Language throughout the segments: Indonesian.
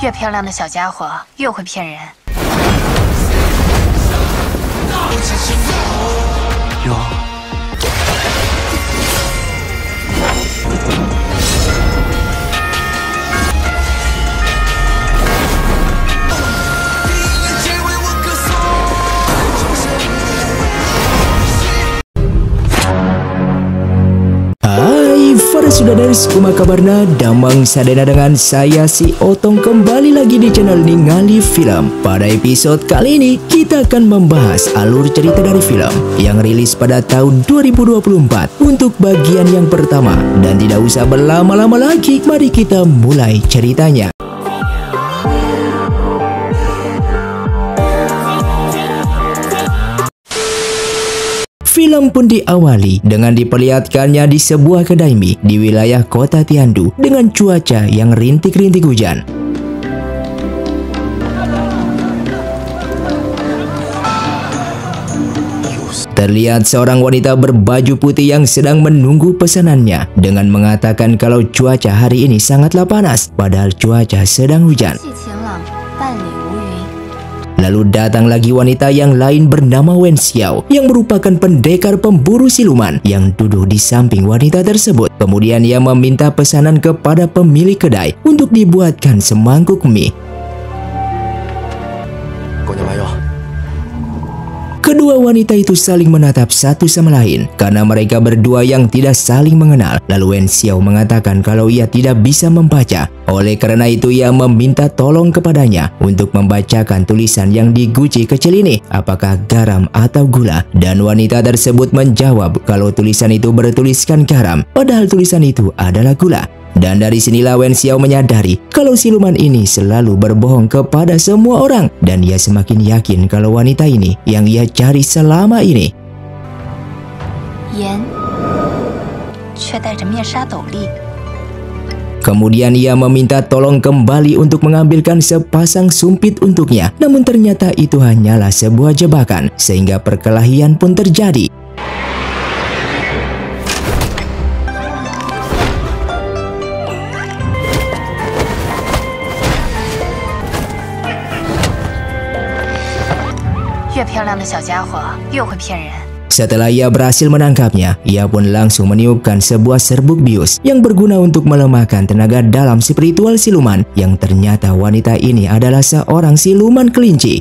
越漂亮的小家伙越会骗人。有。Para Sudaders, kuma kabarna damang sadana dengan saya si Otong kembali lagi di channel ini Ngali Film. Pada episode kali ini kita akan membahas alur cerita dari film yang rilis pada tahun 2024 untuk bagian yang pertama. Dan tidak usah berlama-lama lagi, mari kita mulai ceritanya. Film pun diawali dengan diperlihatkannya di sebuah kedai mie di wilayah kota Tiandu dengan cuaca yang rintik-rintik hujan. Terlihat seorang wanita berbaju putih yang sedang menunggu pesanannya dengan mengatakan kalau cuaca hari ini sangatlah panas, padahal cuaca sedang hujan. Lalu datang lagi wanita yang lain bernama Wen Xiao yang merupakan pendekar pemburu siluman yang duduk di samping wanita tersebut. Kemudian ia meminta pesanan kepada pemilik kedai untuk dibuatkan semangkuk mie. Kedua wanita itu saling menatap satu sama lain karena mereka berdua yang tidak saling mengenal. Lalu Wen Xiao mengatakan kalau ia tidak bisa membaca. Oleh karena itu ia meminta tolong kepadanya untuk membacakan tulisan yang di guci kecil ini, apakah garam atau gula. Dan wanita tersebut menjawab kalau tulisan itu bertuliskan garam, padahal tulisan itu adalah gula. Dan dari sinilah Wen Xiao menyadari kalau siluman ini selalu berbohong kepada semua orang. Dan ia semakin yakin kalau wanita ini yang ia cari selama ini. Kemudian ia meminta tolong kembali untuk mengambilkan sepasang sumpit untuknya. Namun ternyata itu hanyalah sebuah jebakan, sehingga perkelahian pun terjadi. Setelah ia berhasil menangkapnya, ia pun langsung meniupkan sebuah serbuk bius yang berguna untuk melemahkan tenaga dalam spiritual siluman, yang ternyata wanita ini adalah seorang siluman kelinci.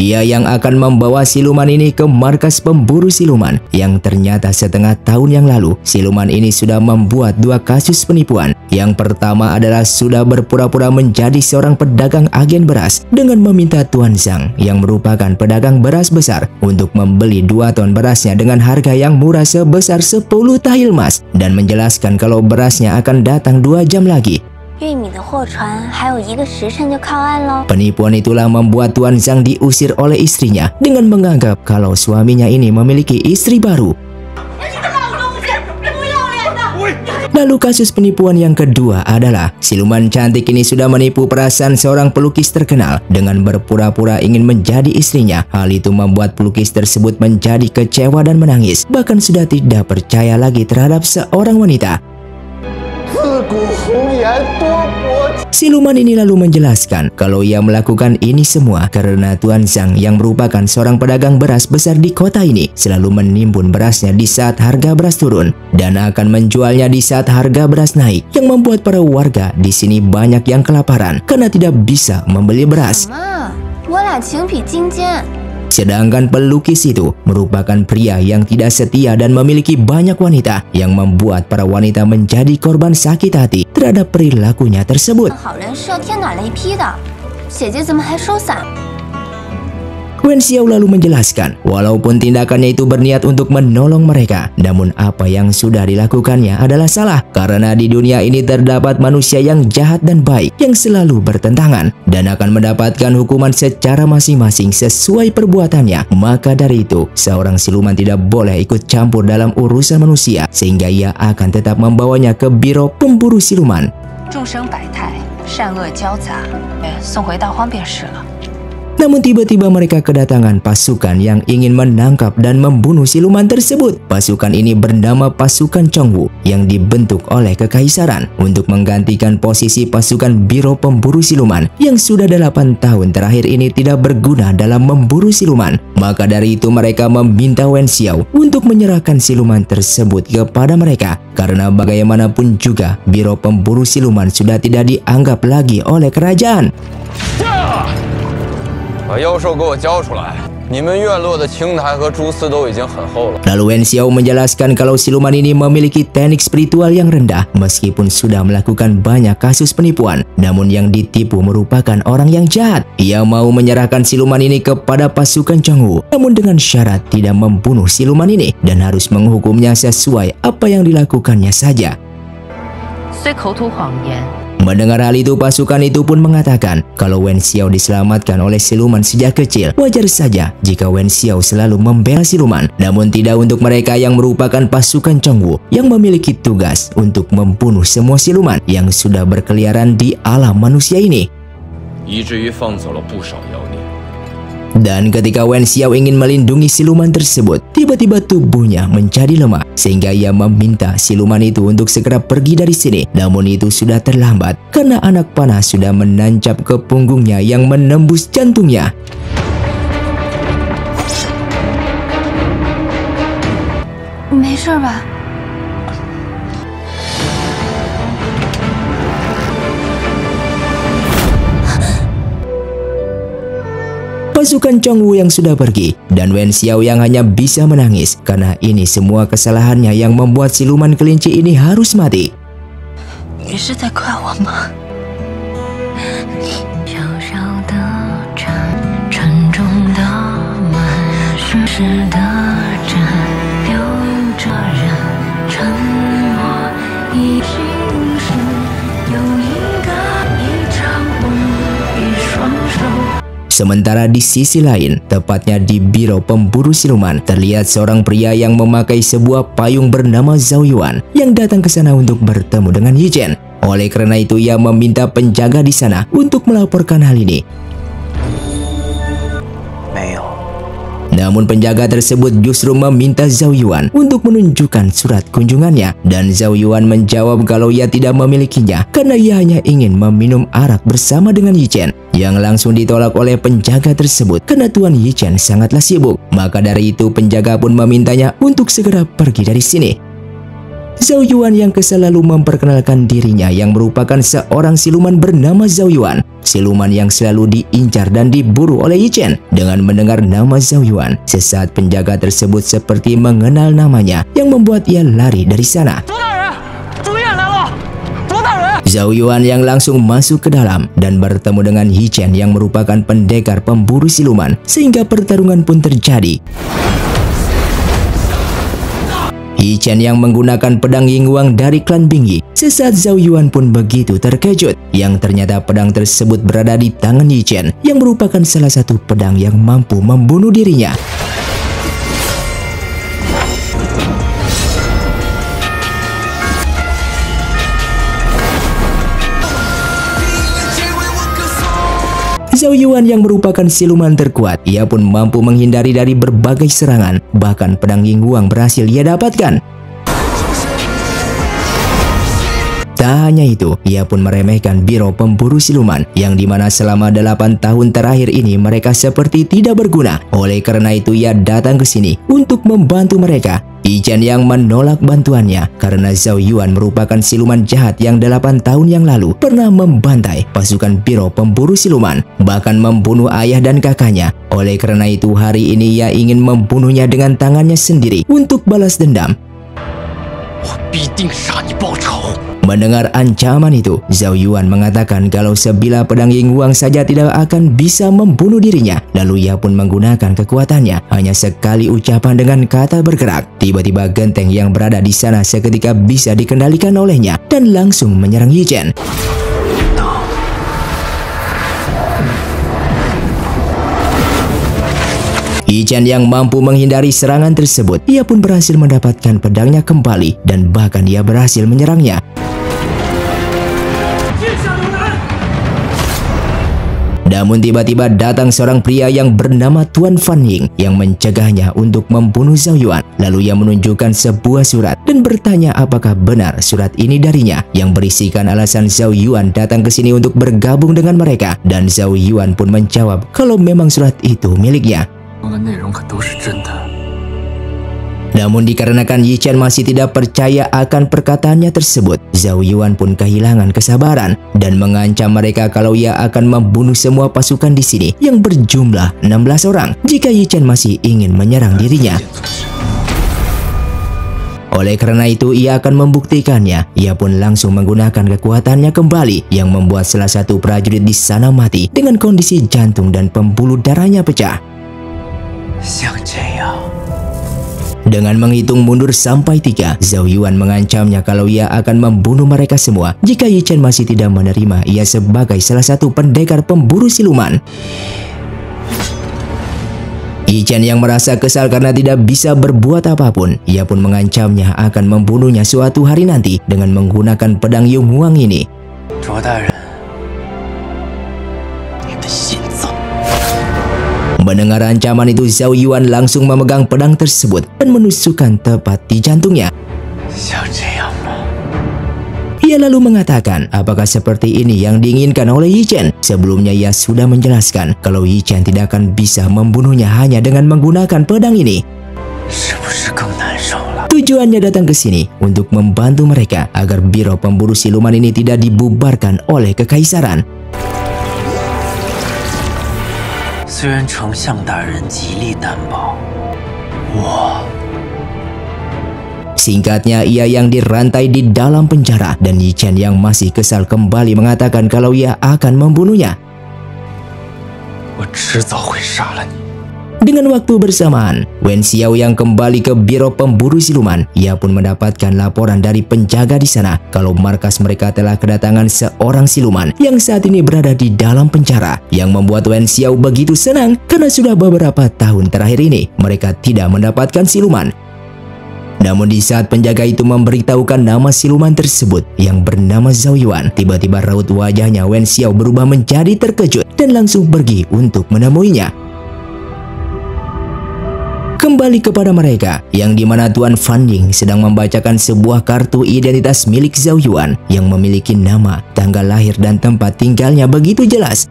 Ia yang akan membawa siluman ini ke markas pemburu siluman, yang ternyata setengah tahun yang lalu siluman ini sudah membuat dua kasus penipuan. Yang pertama adalah sudah berpura-pura menjadi seorang pedagang agen beras dengan meminta Tuan Zhang yang merupakan pedagang beras besar untuk membeli 2 ton berasnya dengan harga yang murah sebesar 10 tahil emas dan menjelaskan kalau berasnya akan datang 2 jam lagi. Penipuan itulah membuat Tuan Zhang diusir oleh istrinya dengan menganggap kalau suaminya ini memiliki istri baru. Lalu kasus penipuan yang kedua adalah siluman cantik ini sudah menipu perasaan seorang pelukis terkenal dengan berpura-pura ingin menjadi istrinya. Hal itu membuat pelukis tersebut menjadi kecewa dan menangis, bahkan sudah tidak percaya lagi terhadap seorang wanita. Siluman ini lalu menjelaskan kalau ia melakukan ini semua karena Tuan Zhang yang merupakan seorang pedagang beras besar di kota ini selalu menimbun berasnya di saat harga beras turun dan akan menjualnya di saat harga beras naik, yang membuat para warga di sini banyak yang kelaparan karena tidak bisa membeli beras. Sedangkan pelukis itu merupakan pria yang tidak setia dan memiliki banyak wanita, yang membuat para wanita menjadi korban sakit hati terhadap perilakunya tersebut. Wen Xiao lalu menjelaskan, walaupun tindakannya itu berniat untuk menolong mereka, namun apa yang sudah dilakukannya adalah salah, karena di dunia ini terdapat manusia yang jahat dan baik yang selalu bertentangan dan akan mendapatkan hukuman secara masing-masing sesuai perbuatannya. Maka dari itu, seorang siluman tidak boleh ikut campur dalam urusan manusia, sehingga ia akan tetap membawanya ke biro pemburu siluman. Namun tiba-tiba mereka kedatangan pasukan yang ingin menangkap dan membunuh siluman tersebut. Pasukan ini bernama pasukan Chongwu yang dibentuk oleh kekaisaran untuk menggantikan posisi pasukan Biro Pemburu Siluman yang sudah 8 tahun terakhir ini tidak berguna dalam memburu siluman. Maka dari itu mereka meminta Wen Xiao untuk menyerahkan siluman tersebut kepada mereka. Karena bagaimanapun juga Biro Pemburu Siluman sudah tidak dianggap lagi oleh kerajaan. 把妖兽给我交出来！你们院落的青苔和蛛丝都已经很厚了。 Lalu Wen Xiao menjelaskan kalau siluman ini memiliki teknik spiritual yang rendah meskipun sudah melakukan banyak kasus penipuan. Namun yang ditipu merupakan orang yang jahat. Ia mau menyerahkan siluman ini kepada pasukan Chongwu, namun dengan syarat tidak membunuh siluman ini dan harus menghukumnya sesuai apa yang dilakukannya saja. 虽口吐谎言， Mendengar hal itu, pasukan itu pun mengatakan kalau Wen Xiao diselamatkan oleh siluman sejak kecil. Wajar saja jika Wen Xiao selalu membela siluman, namun tidak untuk mereka yang merupakan pasukan Chongwu yang memiliki tugas untuk membunuh semua siluman yang sudah berkeliaran di alam manusia ini. 以至于放走了不少妖孽。 Dan ketika Wen Xiao ingin melindungi siluman tersebut, tiba-tiba tubuhnya menjadi lemah sehingga ia meminta siluman itu untuk segera pergi dari sini. Namun itu sudah terlambat karena anak panah sudah menancap ke punggungnya yang menembus jantungnya. 没事吧？ Pasukan Chongwu yang sudah pergi dan Wen Xiao yang hanya bisa menangis karena ini semua kesalahannya yang membuat siluman kelinci ini harus mati. 你是在怪我吗？小小的船，沉重的满是湿的针，留着人沉默。一心事有一个一场梦，一双手。 Sementara di sisi lain, tepatnya di Biro Pemburu Siluman, terlihat seorang pria yang memakai sebuah payung bernama Zhao Yuan yang datang ke sana untuk bertemu dengan Yi Chen. Oleh karena itu, ia meminta penjaga di sana untuk melaporkan hal ini. Namun penjaga tersebut justru meminta Zhao Yuan untuk menunjukkan surat kunjungannya dan Zhao Yuan menjawab kalau ia tidak memilikinya karena ia hanya ingin meminum arak bersama dengan Yi Chen, yang langsung ditolak oleh penjaga tersebut karena Tuan Yi Chen sangatlah sibuk. Maka dari itu penjaga pun memintanya untuk segera pergi dari sini. Zhao Yuan yang kesal lalu memperkenalkan dirinya yang merupakan seorang siluman bernama Zhao Yuan. Siluman yang selalu diincar dan diburu oleh Yi Chen. Dengan mendengar nama Zhao Yuan, sesaat penjaga tersebut seperti mengenal namanya yang membuat ia lari dari sana. Zhao Yuan yang langsung masuk ke dalam dan bertemu dengan Yi Chen yang merupakan pendekar pemburu siluman sehingga pertarungan pun terjadi. Yi Chen yang menggunakan pedang Yingguang dari klan Bingyi. Sesaat Zhao Yuan pun begitu terkejut yang ternyata pedang tersebut berada di tangan Yi Chen yang merupakan salah satu pedang yang mampu membunuh dirinya. Zhao Yuan yang merupakan siluman terkuat, ia pun mampu menghindari dari berbagai serangan, bahkan pedang Yingguang berhasil ia dapatkan. Tak hanya itu, ia pun meremehkan Biro Pemburu Siluman, yang dimana selama 8 tahun terakhir ini mereka seperti tidak berguna. Oleh karena itu ia datang ke sini untuk membantu mereka. Yi Chen yang menolak bantuannya karena Zhao Yuan merupakan siluman jahat yang 8 tahun yang lalu pernah membantai pasukan Biro Pemburu Siluman, bahkan membunuh ayah dan kakaknya. Oleh karena itu hari ini ia ingin membunuhnya dengan tangannya sendiri untuk balas dendam. Mendengar ancaman itu, Zhao Yuan mengatakan kalau sebilah pedang Yingguang saja tidak akan bisa membunuh dirinya. Lalu ia pun menggunakan kekuatannya. Hanya sekali ucapan dengan kata bergerak, tiba-tiba genteng yang berada di sana seketika bisa dikendalikan olehnya dan langsung menyerang Yi Chen. Yi Chen yang mampu menghindari serangan tersebut, ia pun berhasil mendapatkan pedangnya kembali dan bahkan ia berhasil menyerangnya. Namun tiba-tiba datang seorang pria yang bernama Tuan Fan Ying yang mencegahnya untuk membunuh Zhao Yuan. Lalu ia menunjukkan sebuah surat dan bertanya apakah benar surat ini darinya, yang berisikan alasan Zhao Yuan datang ke sini untuk bergabung dengan mereka. Dan Zhao Yuan pun menjawab kalau memang surat itu miliknya. Namun dikarenakan Yi Chen masih tidak percaya akan perkataannya tersebut, Zhao Yuan pun kehilangan kesabaran dan mengancam mereka kalau ia akan membunuh semua pasukan di sini yang berjumlah 16 orang jika Yi Chen masih ingin menyerang dirinya. Oleh karena itu ia akan membuktikannya. Ia pun langsung menggunakan kekuatannya kembali yang membuat salah satu prajurit di sana mati dengan kondisi jantung dan pembuluh darahnya pecah. Dengan menghitung mundur sampai 3, Zhao Yuan mengancamnya kalau ia akan membunuh mereka semua jika Yi Chen masih tidak menerima ia sebagai salah satu pendekar pemburu siluman. Yi Chen yang merasa kesal karena tidak bisa berbuat apapun, ia pun mengancamnya akan membunuhnya suatu hari nanti dengan menggunakan pedang Yung Huang ini. Mendengar ancaman itu, Zhao Yuan langsung memegang pedang tersebut dan menusukkan tepat di jantungnya. Ia lalu mengatakan apakah seperti ini yang diinginkan oleh Yi Chen. Sebelumnya ia sudah menjelaskan kalau Yi Chen tidak akan bisa membunuhnya hanya dengan menggunakan pedang ini. Tujuannya datang ke sini untuk membantu mereka agar biro pemburu siluman ini tidak dibubarkan oleh kekaisaran. Singkatnya, ia yang dirantai di dalam penjara dan Yi Chen yang masih kesal kembali mengatakan kalau ia akan membunuhnya. Dengan waktu bersamaan, Wen Xiao yang kembali ke biro pemburu siluman, ia pun mendapatkan laporan dari penjaga di sana kalau markas mereka telah kedatangan seorang siluman yang saat ini berada di dalam penjara, yang membuat Wen Xiao begitu senang karena sudah beberapa tahun terakhir ini mereka tidak mendapatkan siluman. Namun di saat penjaga itu memberitahukan nama siluman tersebut yang bernama Zhao Yuan, tiba-tiba raut wajahnya Wen Xiao berubah menjadi terkejut dan langsung pergi untuk menemuinya. Kembali kepada mereka, yang dimana Tuan Fan Ying sedang membacakan sebuah kartu identitas milik Zhao Yuan yang memiliki nama, tanggal lahir dan tempat tinggalnya begitu jelas.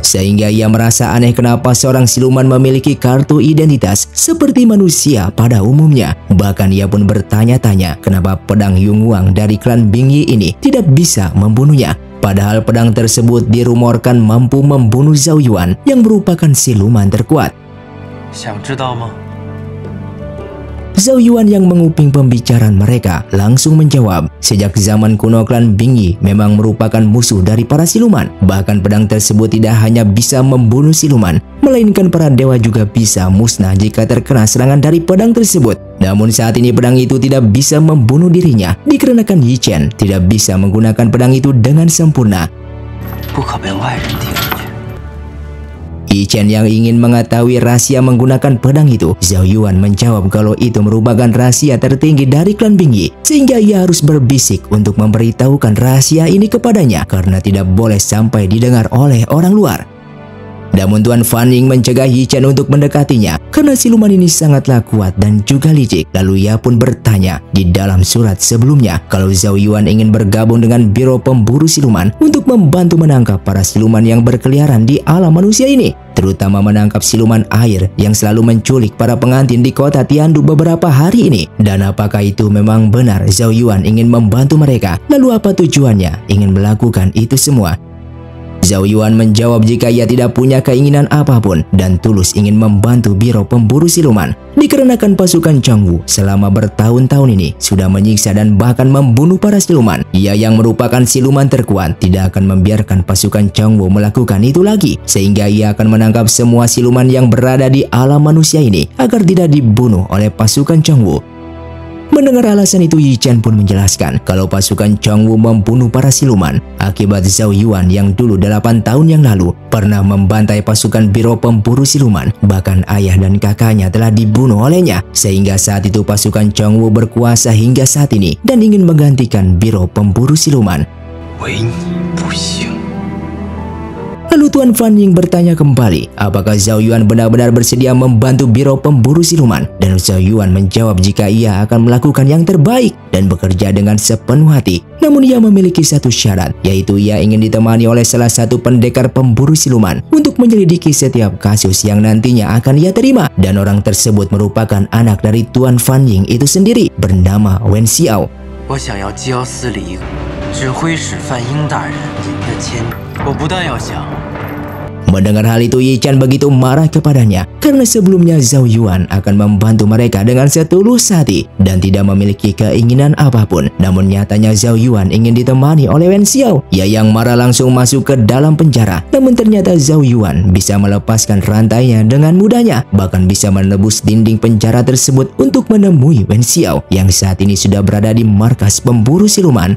Sehingga ia merasa aneh kenapa seorang siluman memiliki kartu identitas seperti manusia pada umumnya. Bahkan ia pun bertanya-tanya kenapa pedang Yung Huang dari klan Bingyi ini tidak bisa membunuhnya. Padahal pedang tersebut dirumorkan mampu membunuh Zhao Yuan yang merupakan siluman terkuat. Zhao Yuan yang menguping pembicaraan mereka langsung menjawab, sejak zaman kuno klan Bingyi memang merupakan musuh dari para siluman. Bahkan pedang tersebut tidak hanya bisa membunuh siluman, melainkan para dewa juga bisa musnah jika terkena serangan dari pedang tersebut. Namun saat ini pedang itu tidak bisa membunuh dirinya, dikarenakan Yi Chen tidak bisa menggunakan pedang itu dengan sempurna. Yi Chen yang ingin mengetahui rahasia menggunakan pedang itu, Zhao Yuan menjawab kalau itu merupakan rahasia tertinggi dari klan Bingyi, sehingga ia harus berbisik untuk memberitahukan rahasia ini kepadanya karena tidak boleh sampai didengar oleh orang luar. Namun Tuan Fan Ying mencegah Yi Chen untuk mendekatinya karena siluman ini sangatlah kuat dan juga licik. Lalu ia pun bertanya di dalam surat sebelumnya kalau Zhao Yuan ingin bergabung dengan biro pemburu siluman untuk membantu menangkap para siluman yang berkeliaran di alam manusia ini, terutama menangkap siluman air yang selalu menculik para pengantin di kota Tiandu beberapa hari ini. Dan apakah itu memang benar Zhao Yuan ingin membantu mereka? Lalu apa tujuannya ingin melakukan itu semua? Zhao Yuan menjawab jika ia tidak punya keinginan apapun dan tulus ingin membantu biro pemburu siluman. Dikarenakan pasukan Changwu selama bertahun-tahun ini sudah menyiksa dan bahkan membunuh para siluman. Ia yang merupakan siluman terkuat tidak akan membiarkan pasukan Changwu melakukan itu lagi, sehingga ia akan menangkap semua siluman yang berada di alam manusia ini agar tidak dibunuh oleh pasukan Changwu. Mendengar alasan itu, Yi Chen pun menjelaskan kalau pasukan Changwu membunuh para siluman akibat Zhao Yuan yang dulu 8 tahun yang lalu pernah membantai pasukan biro pemburu siluman. Bahkan ayah dan kakaknya telah dibunuh olehnya, sehingga saat itu pasukan Changwu berkuasa hingga saat ini dan ingin menggantikan biro pemburu siluman. Lalu Tuan Fan Ying bertanya kembali, apakah Zhao Yuan benar-benar bersedia membantu Biro Pemburu Siluman? Dan Zhao Yuan menjawab jika ia akan melakukan yang terbaik dan bekerja dengan sepenuh hati. Namun ia memiliki satu syarat, yaitu ia ingin ditemani oleh salah satu pendekar pemburu siluman untuk menyelidiki setiap kasus yang nantinya akan ia terima. Dan orang tersebut merupakan anak dari Tuan Fan Ying itu sendiri, bernama Wen Xiao. 我想要交司礼指挥使范英大人您的签，我不但要想。 Mendengar hal itu, Yi Chen begitu marah kepadanya karena sebelumnya Zhao Yuan akan membantu mereka dengan setulus hati dan tidak memiliki keinginan apapun. Namun nyatanya Zhao Yuan ingin ditemani oleh Wen Xiao. Ia yang marah langsung masuk ke dalam penjara. Namun ternyata Zhao Yuan bisa melepaskan rantainya dengan mudahnya, bahkan bisa menebus dinding penjara tersebut untuk menemui Wen Xiao yang saat ini sudah berada di markas pemburu siluman.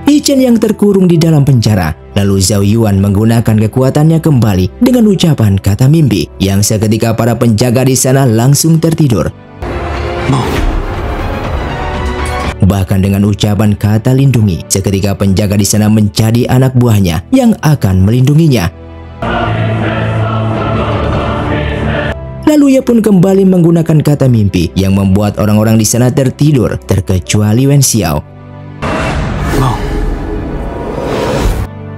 Yi Chen yang terkurung di dalam penjara. Lalu Zhao Yuan menggunakan kekuatannya kembali dengan ucapan kata mimpi yang seketika para penjaga di sana langsung tertidur. Bahkan dengan ucapan kata lindungi, seketika penjaga di sana menjadi anak buahnya yang akan melindunginya. Lalu ia pun kembali menggunakan kata mimpi yang membuat orang-orang di sana tertidur terkecuali Wen Xiao.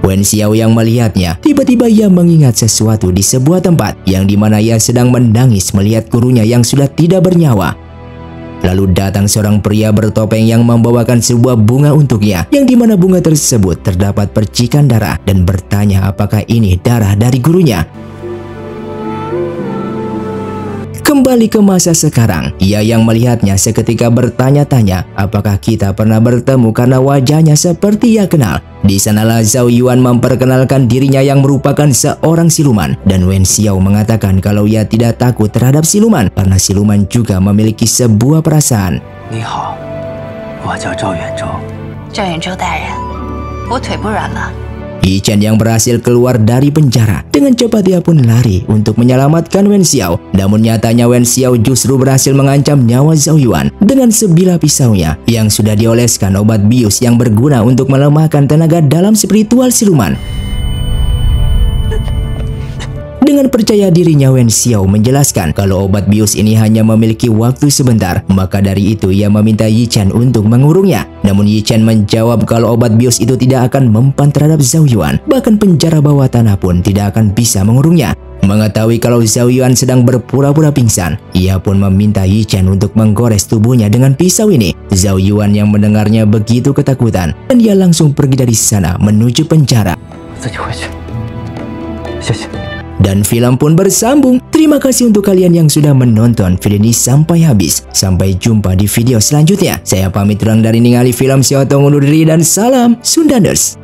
Wen Xiao yang melihatnya, tiba-tiba ia mengingat sesuatu di sebuah tempat yang dimana ia sedang menangis melihat gurunya yang sudah tidak bernyawa. Lalu datang seorang pria bertopeng yang membawakan sebuah bunga untuknya, yang dimana bunga tersebut terdapat percikan darah dan bertanya apakah ini darah dari gurunya. Kembali ke masa sekarang, ia yang melihatnya seketika bertanya-tanya apakah kita pernah bertemu karena wajahnya seperti ia kenal. Di sanalah Zhao Yuan memperkenalkan dirinya yang merupakan seorang siluman, dan Wen Xiao mengatakan kalau ia tidak takut terhadap siluman karena siluman juga memiliki sebuah perasaan. 你好，我叫赵远洲。赵远洲大人，我腿不软了。 Yi Chen yang berhasil keluar dari penjara. Dengan cepat ia pun lari untuk menyelamatkan Wen Xiao. Namun nyatanya Wen Xiao justru berhasil mengancam nyawa Zhao Yuan dengan sebilah pisaunya yang sudah dioleskan obat bius yang berguna untuk melemahkan tenaga dalam spiritual siluman. Dengan percaya dirinya, Wen Xiao menjelaskan kalau obat bius ini hanya memiliki waktu sebentar. Maka dari itu ia meminta Yi Chen untuk mengurungnya. Namun Yi Chen menjawab kalau obat bius itu tidak akan mempan terhadap Zhao Yuan. Bahkan penjara bawah tanah pun tidak akan bisa mengurungnya. Mengetahui kalau Zhao Yuan sedang berpura-pura pingsan, ia pun meminta Yi Chen untuk menggores tubuhnya dengan pisau ini. Zhao Yuan yang mendengarnya begitu ketakutan dan dia langsung pergi dari sana menuju penjara. Dan film pun bersambung. Terima kasih untuk kalian yang sudah menonton video ini sampai habis. Sampai jumpa di video selanjutnya. Saya pamit urang dari ningali film Xiao Tong undur diri dan salam Sundaners.